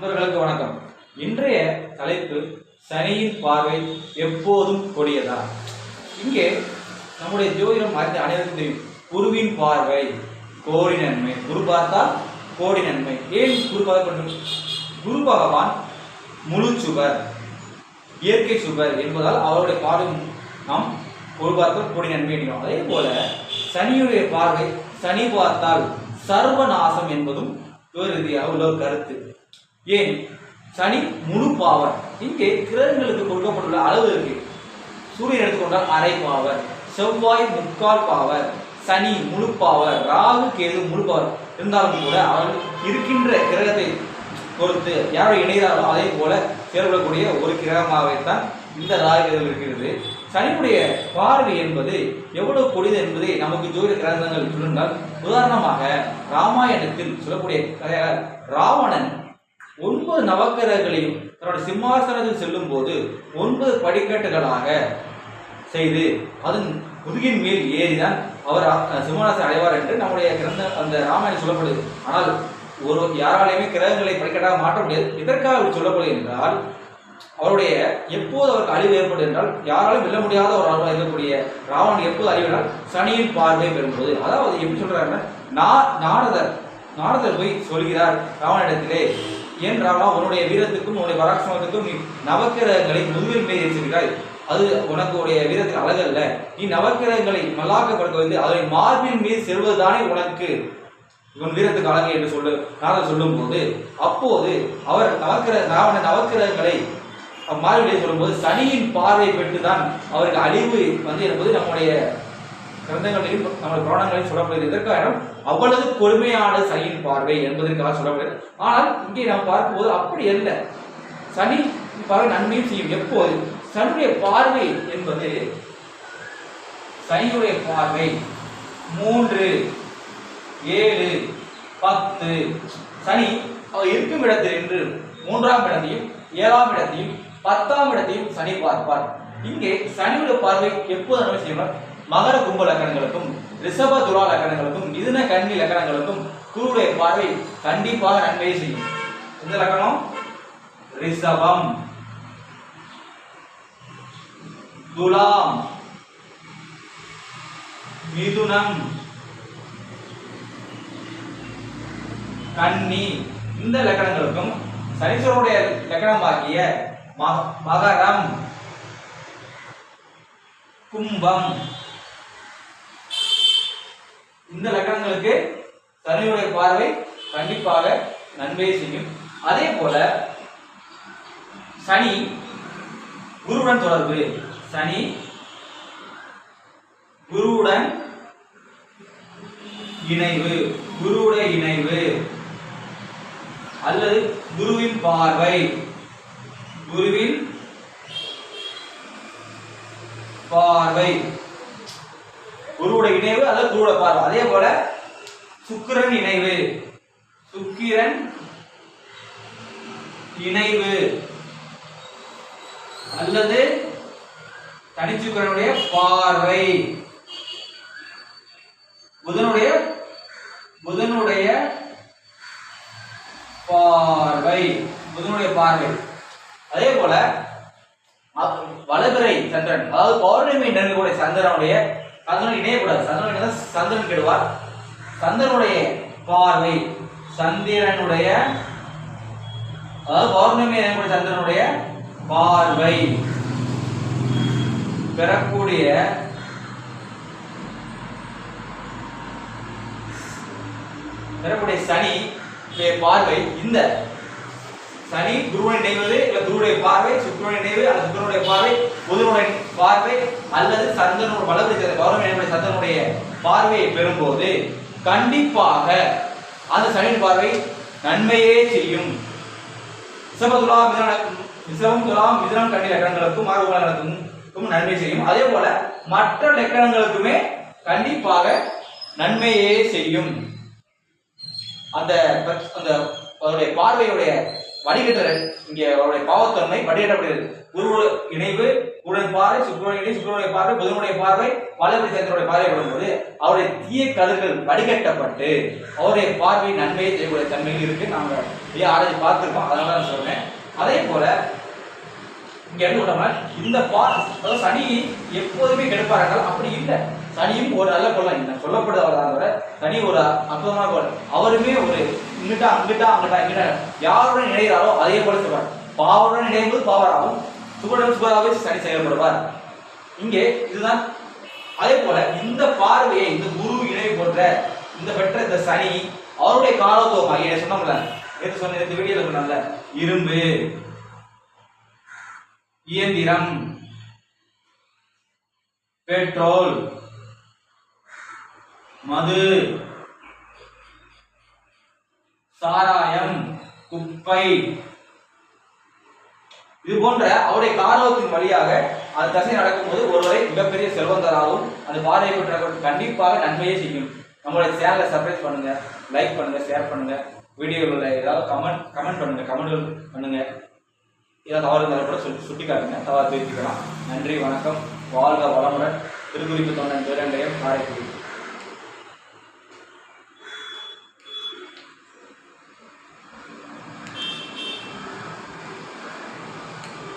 நண்பர்களுக்கு வணக்கம். இன்றைய தலைப்பு சனியின் பார்வை எப்போதும் கொடியதா. இங்கே நம்முடைய ஜோதிடம் அனைவருக்கும் தெரியும். குருவின் பார்வை கோடி நன்மை, குரு பார்த்தால் கோடி நன்மை. ஏன் குரு பார்க்க? குரு பகவான் முழு சுபர், இயற்கை சுபர் என்பதால் அவருடைய பார்வை நாம் குரு பார்த்தால் கோடி நன்மை என்கிறோம். அதே போல சனியுடைய பார்வை சனி பார்த்தால் சர்வநாசம் என்பதும் ரீதியாக உள்ள ஒரு கருத்து. ஏன்? சனி முழு பாவர். இங்கே கிரகங்களுக்கு கொடுக்கப்பட்டுள்ள அளவு இருக்கு. சூரியன் எடுத்துக்கொண்டால் அரை பாவர், செவ்வாய் முக்கால் பாவர், சனி முழு பாவர், ராகு கேது முழு பாவர். இருந்தாலும் கூட அவர்கள் இருக்கின்ற கிரகத்தை பொறுத்து யாரோட இணைகிறாரோ அதே போல செயல்படக்கூடிய ஒரு கிரகமாகத்தான் இந்த ராகு இருக்கிறது. சனியுடைய பார்வை என்பது எவ்வளவு கொடிது என்பதை நமக்கு ஜோதிட கிரகங்கள் சொல்லுங்கள். உதாரணமாக ராமாயணத்தில் சொல்லக்கூடிய ராவணன் 9 நவக்கிரகங்களையும் தன்னுடைய சிம்மாசனத்தில் செல்லும் போது 9 படிக்கட்டுகளாக செய்து அதன் முதுகின் மேல் ஏறிதான் அவர் சிம்மாசனம் அடைவார் என்று நம்முடைய கிரந்த அந்த ராமாயணம் சொல்லப்படுது. ஆனால் யாராலையுமே கிரகங்களை படிக்கட்டாக மாற்ற முடியாது. இதற்காக அவர் சொல்லப்படுது என்றால் அவருடைய எப்போது அவருக்கு அழிவு ஏற்படும் என்றால் யாராலும் வெல்ல முடியாத ஒரு ஆளாக இருக்கக்கூடிய ராவணன் எப்போது அழிவினால் சனியின் பார்வை பெறும்போது. அதாவது எப்படி சொல்றாருன்னா, நாரதர் போய் சொல்கிறார் ராவணிடத்திலே, ஏன் ராவணா, உன்னுடைய வீரத்துக்கும் உன்னுடைய பராக்கிரமத்துக்கும் நீ நவக்கிரகங்களை முதுகில் மேல் ஏற்றிருக்கிறாய். அது உனக்கு உடைய வீரத்துக்கு அழகல்ல. நீ நவக்கிரகங்களை மல்லாக்கப்படுத்த வந்து அதனை மார்பின் மீது செல்வதுதானே உனக்கு இவன் வீரத்துக்கு அழகு என்று நாரதர் சொல்லும் போது, அப்போது அவர் ராவண நவக்கிரகங்களை மார்பிலே சொல்லும்போது சனியின் பார்வை பெற்றுதான் அவருக்கு அழிவு வந்து என்பது நம்முடைய கிரந்தங்களையும் நம்முடைய புராணங்களையும் சொல்லப்படுகிறது. இதற்காக அவ்வளவு கொடுமையான சனியின் பார்வை என்பதற்காக சொல்லப்படுகிறது. ஆனால் இங்கே நாம் பார்க்கும்போது அப்படி அல்ல. சனி பார்வை நன்மையும் செய்யும். எப்போது? சனியுடைய பார்வை என்பது சனியுடைய பார்வை 3, 7, 10 சனி அவர் இருக்கும் இடத்தில் என்று 3ஆம் இடத்தையும் 7ஆம் இடத்தையும் 10ஆம் இடத்தையும் சனி பார்ப்பார். இங்கே சனியுடைய பார்வை எப்போது நன்மை செய்வார்? மகர கும்ப லக்கணங்களுக்கும் ரிஷப துலா லக்கணங்களுக்கும் மிதுன கன்னி லக்கணங்களுக்கும் குருவுடைய பார்வை கண்டிப்பாக நன்மையை செய்யும். இந்த லக்கணம் ரிஷபம், துலாம், மிதுனம், கன்னி இந்த லக்கணங்களுக்கும் சனீஸ்வரனுடைய லக்கணமாகிய மகரம், கும்பம் இந்த லக்கணங்களுக்கு சனியுடைய பார்வை கண்டிப்பாக நன்மையை செய்யும். அதே போல சனி குருவுடன் தொடர்பு, சனி குருவுடன் இணைவு, குருவுடைய இணைவு அல்லது குருவின் பார்வை, குருவின் பார்வை, குருவுடைய இணைவு அல்லது குருவுடைய பார்வை. அதே போல சுக்கிரன் இணைவு, சுக்கிரன் இணைவு அல்லது தனிச்சுக்கிரனுடைய பார்வை, புதனுடைய பார்வை, புதனுடைய பார்வை. அதே போல வளபிறை சந்திரன், அதாவது பௌர்ணமி நெருங்கக்கூடிய சந்திரனுடைய இணையக்கூடாது. சந்திரன் கெடுவார். சந்திரனுடைய பார்வை, சந்திரனுடைய அதாவது பௌர்ணமி நெருங்கக்கூடிய சந்திரனுடைய பார்வை பெறக்கூடிய சனி பார்வை, இந்த சனி குருவுடன் இணைவது இல்ல குருவுடைய பார்வை, சுக்கிரனுடைய இணைவு அல்லது சுக்கிரனுடைய பார்வை, புதனுடைய பார்வை அல்லது சந்திரனுடைய வலது பௌர்ணமி சந்திரனுடைய பார்வையை பெறும்போது கண்டிப்பாக அந்த சனியின் பார்வை நன்மையே செய்யும். ரிஷபம், துலாம், மிதுனம், கன்னி லக்கணங்களுக்கும் மாறுபடும் நன்மை செய்யும். அதே போல மற்ற லக்கணங்களுக்குமே கண்டிப்பாக நன்மையே செய்யும். அந்த அவருடைய பார்வையுடைய வடிகட்டல் இங்கே அவருடைய பாவத்தன்மை வடிகட்டப்படுகிறது. குரு இணைவு, கூடன் பார்வை, சுக்கிரனுடைய பார்வை, புதனுடைய பார்வை, வளர்பிறை சந்திரனுடைய பார்வை வரும்போது அவருடைய தீய கதிர்கள் வடிகட்டப்பட்டு அவருடைய பார்வை நன்மையை செய்யக்கூடிய தன்மையில் இருக்கு. நாங்க ஆராய்ச்சி பார்த்திருக்கோம், அதனால நான் சொல்றேன். அதே போல இங்க என்ன சொல்றோம்னா இந்த சனி எப்போதுமே கெடுப்பார்கள், அப்படி இல்லை. சனியும் ஒரு நல்ல கொள்ளம் இல்லை சொல்லப்படுறவர சனி ஒரு அற்புதமான கொள்ளம். அவருமே ஒரு இங்கிட்டா அங்கிட்டா யாருடன் இணைகிறாரோ அதே போல சொல்வார். பாவருடன் இணையும் போது பாவராகவும் சுபருடன் சுபராகவே சனி செயல்படுவார். இங்கே இதுதான். அதே போல இந்த பார்வையை இந்த குரு இணை போன்ற இந்த பெற்ற இந்த சனி அவருடைய காலத்துவமாக சொன்னோம்ல, நேற்று சொன்ன இந்த வீடியோல சொன்னால இரும்பு, இயந்திரம், பெட்ரோல், மது, சாராயம், குப்பை, இது போன்ற அவருடைய காரணத்தின் வழியாக அந்த தசை நடக்கும்போது ஒருவரை மிகப்பெரிய செல்வந்தராகவும் அந்த பார்வை பெற்றவர்கள் கண்டிப்பாக நன்மையே செய்யும். நம்மளுடைய சேனலை சப்ஸ்கிரைப் பண்ணுங்க, லைக் பண்ணுங்க, ஷேர் பண்ணுங்க, வீடியோவில் ஏதாவது கமெண்ட் பண்ணுங்க, கமெண்ட் பண்ணுங்க. ஏதாவது தவறு இருந்தாலும் கூட சுட்டி காட்டுங்க, தவறு தெரிவிக்கலாம். நன்றி, வணக்கம், வாழ்க வளமுடன். திருக்குறிப்பு தொண்டன் பேரண்டையம், காரைக்குடி.